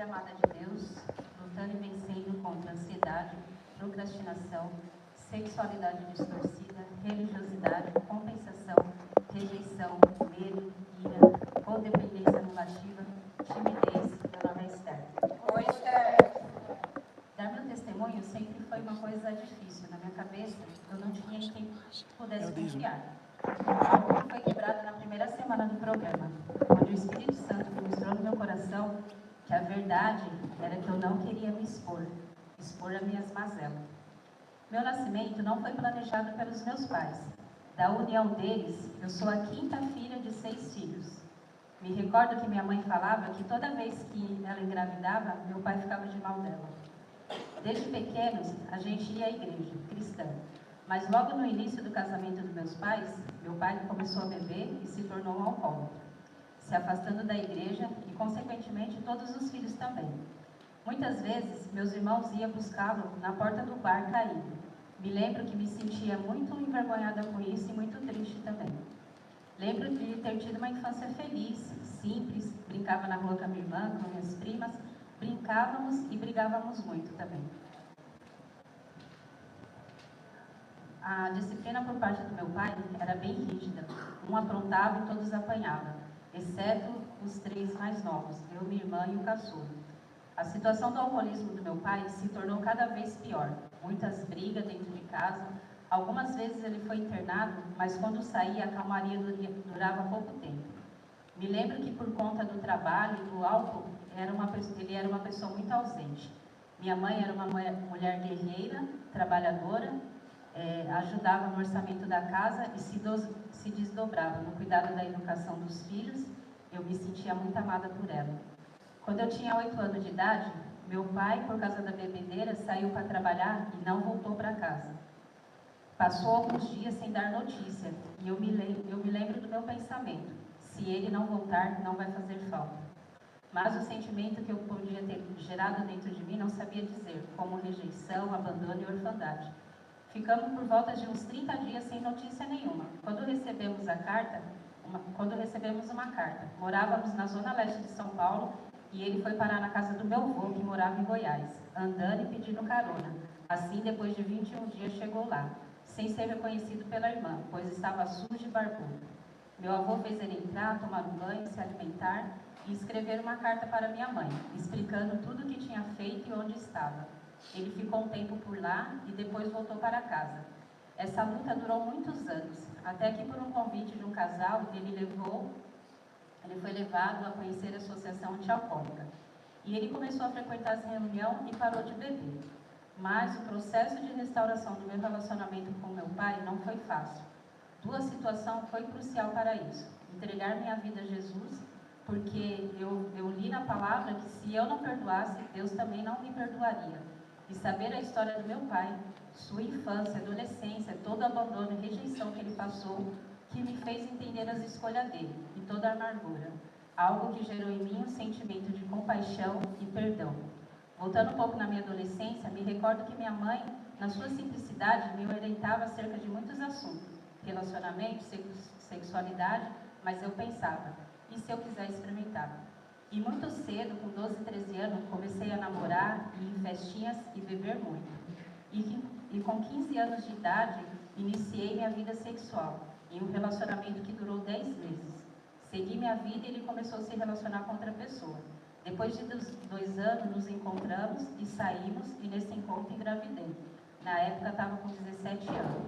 amada de Deus, lutando e vencendo contra ansiedade, procrastinação, sexualidade distorcida, religiosidade, compensação, rejeição, medo, ira, codependência anulativa, timidez e honra externa. Dar meu testemunho sempre foi uma coisa difícil. Na minha cabeça, eu não tinha em quem pudesse confiar. Algo que foi quebrado na primeira semana do programa, onde o Espírito Santo mostrou no meu coração que a verdade era que eu não queria me expor as minhas mazelas. Meu nascimento não foi planejado pelos meus pais. Da união deles, eu sou a quinta filha de 6 filhos. Me recordo que minha mãe falava que toda vez que ela engravidava, meu pai ficava de mal dela. Desde pequenos, a gente ia à igreja cristã, mas logo no início do casamento dos meus pais, meu pai começou a beber e se tornou um alcoólatra, se afastando da igreja e, consequentemente, todos os filhos também. Muitas vezes, meus irmãos iam buscá-lo na porta do bar caído. Me lembro que me sentia muito envergonhada com isso e muito triste também. Lembro de ter tido uma infância feliz, simples, brincava na rua com a minha irmã, com minhas primas, brincávamos e brigávamos muito também. A disciplina por parte do meu pai era bem rígida. Um aprontava e todos apanhavam, exceto os 3 mais novos, eu, minha irmã e o caçula. A situação do alcoolismo do meu pai se tornou cada vez pior. Muitas brigas dentro de casa. Algumas vezes ele foi internado, mas quando saía a calmaria durava pouco tempo. Me lembro que por conta do trabalho e do álcool, ele era uma pessoa muito ausente. Minha mãe era uma mulher guerreira, trabalhadora, ajudava no orçamento da casa e se desdobrava no cuidado da educação dos filhos. Eu me sentia muito amada por ela. Quando eu tinha 8 anos de idade, meu pai, por causa da bebedeira, saiu para trabalhar e não voltou para casa. Passou alguns dias sem dar notícia e eu me lembro do meu pensamento: se ele não voltar, não vai fazer falta. Mas o sentimento que eu podia ter gerado dentro de mim não sabia dizer, como rejeição, abandono e orfandade. Ficamos por volta de uns 30 dias sem notícia nenhuma. Quando recebemos uma carta, morávamos na zona leste de São Paulo e ele foi parar na casa do meu avô, que morava em Goiás, andando e pedindo carona. Assim, depois de 21 dias, chegou lá, sem ser reconhecido pela irmã, pois estava sujo e barbudo. Meu avô fez ele entrar, tomar um banho, se alimentar e escrever uma carta para minha mãe, explicando tudo o que tinha feito e onde estava. Ele ficou um tempo por lá e depois voltou para casa. Essa luta durou muitos anos, até que por um convite de um casal, ele foi levado a conhecer a Associação Antialcoólica. E ele começou a frequentar as reuniões e parou de beber. Mas o processo de restauração do meu relacionamento com meu pai não foi fácil. 2 situações foi crucial para isso: entregar minha vida a Jesus, porque eu li na palavra que se eu não perdoasse, Deus também não me perdoaria. E saber a história do meu pai, sua infância, adolescência, todo o abandono e rejeição que ele passou, que me fez entender as escolhas dele e toda a amargura. Algo que gerou em mim um sentimento de compaixão e perdão. Voltando um pouco na minha adolescência, me recordo que minha mãe, na sua simplicidade, me orientava acerca de muitos assuntos, relacionamento, sexualidade, mas eu pensava, e se eu quiser experimentar? E muito cedo, com 12, 13 anos, comecei a namorar, ir em festinhas e beber muito. E com 15 anos de idade, iniciei minha vida sexual, em um relacionamento que durou 10 meses. Segui minha vida e ele começou a se relacionar com outra pessoa. Depois de 2 anos, nos encontramos e saímos, e nesse encontro engravidei. Na época, estava com 17 anos.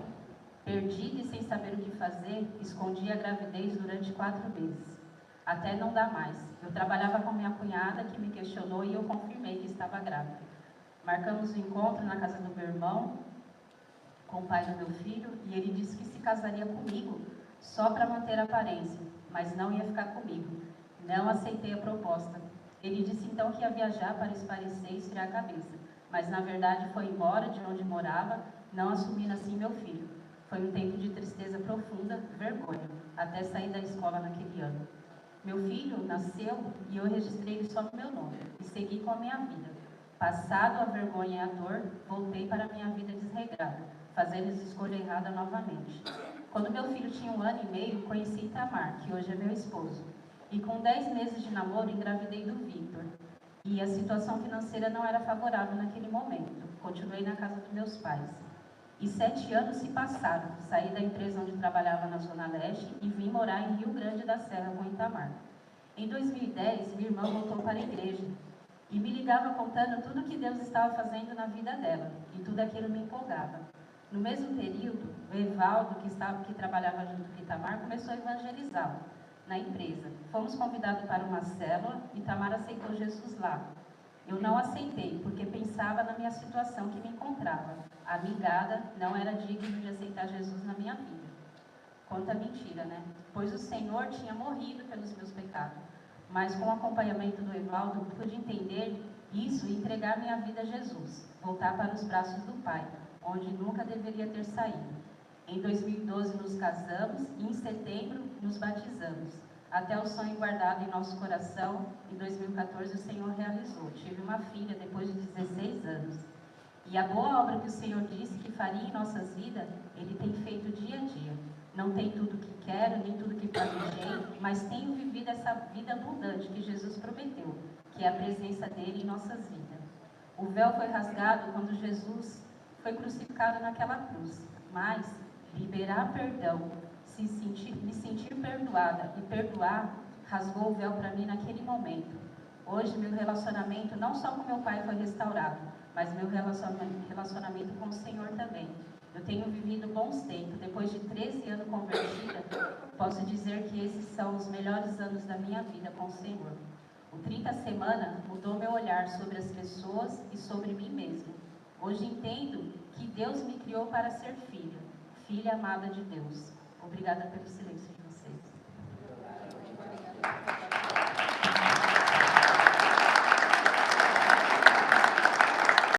Perdida e sem saber o que fazer, escondi a gravidez durante 4 meses, até não dar mais. Eu trabalhava com minha cunhada, que me questionou, e eu confirmei que estava grávida. Marcamos o encontro na casa do meu irmão, com o pai do meu filho, e ele disse que se casaria comigo só para manter a aparência, mas não ia ficar comigo. Não aceitei a proposta. Ele disse então que ia viajar para espairecer e esfriar a cabeça, mas na verdade foi embora de onde morava, não assumindo assim meu filho. Foi um tempo de tristeza profunda, vergonha, até sair da escola naquele ano. Meu filho nasceu e eu registrei ele só no meu nome e segui com a minha vida. Passado a vergonha e a dor, voltei para a minha vida desregrada, fazendo a escolha errada novamente. Quando meu filho tinha 1 ano e meio, conheci Itamar, que hoje é meu esposo. E com 10 meses de namoro, engravidei do Victor. E e a situação financeira não era favorável naquele momento. Continuei na casa dos meus pais. E 7 anos se passaram. Saí da empresa onde trabalhava na Zona Leste e vim morar em Rio Grande da Serra, com Itamar. Em 2010, minha irmã voltou para a igreja e me ligava contando tudo que Deus estava fazendo na vida dela, e tudo aquilo me empolgava. No mesmo período, o Evaldo, que trabalhava junto com Itamar, começou a evangelizá-lo na empresa. Fomos convidados para uma célula e Itamar aceitou Jesus lá. Eu não aceitei, porque pensava na minha situação que me encontrava. Amigada, não era digno de aceitar Jesus na minha vida. Quanta mentira, né? Pois o Senhor tinha morrido pelos meus pecados. Mas com o acompanhamento do Evaldo, pude entender isso e entregar minha vida a Jesus. Voltar para os braços do Pai, onde nunca deveria ter saído. Em 2012 nos casamos e em setembro nos batizamos. Até o sonho guardado em nosso coração, em 2014 o Senhor realizou. Tive uma filha depois de 16 anos. E a boa obra que o Senhor disse que faria em nossas vidas, Ele tem feito dia a dia. Não tem tudo o que quero, nem tudo o que planejei, mas tenho vivido essa vida abundante que Jesus prometeu, que é a presença dEle em nossas vidas. O véu foi rasgado quando Jesus foi crucificado naquela cruz, mas liberar perdão, me sentir perdoada e perdoar, rasgou o véu para mim naquele momento. Hoje, meu relacionamento, não só com meu pai foi restaurado, mas meu relacionamento com o Senhor também. Eu tenho vivido bons tempos. Depois de 13 anos convertida, posso dizer que esses são os melhores anos da minha vida com o Senhor. O 30 Semana mudou meu olhar sobre as pessoas e sobre mim mesmo. Hoje entendo que Deus me criou para ser filha amada de Deus. Obrigada pelo silêncio de vocês.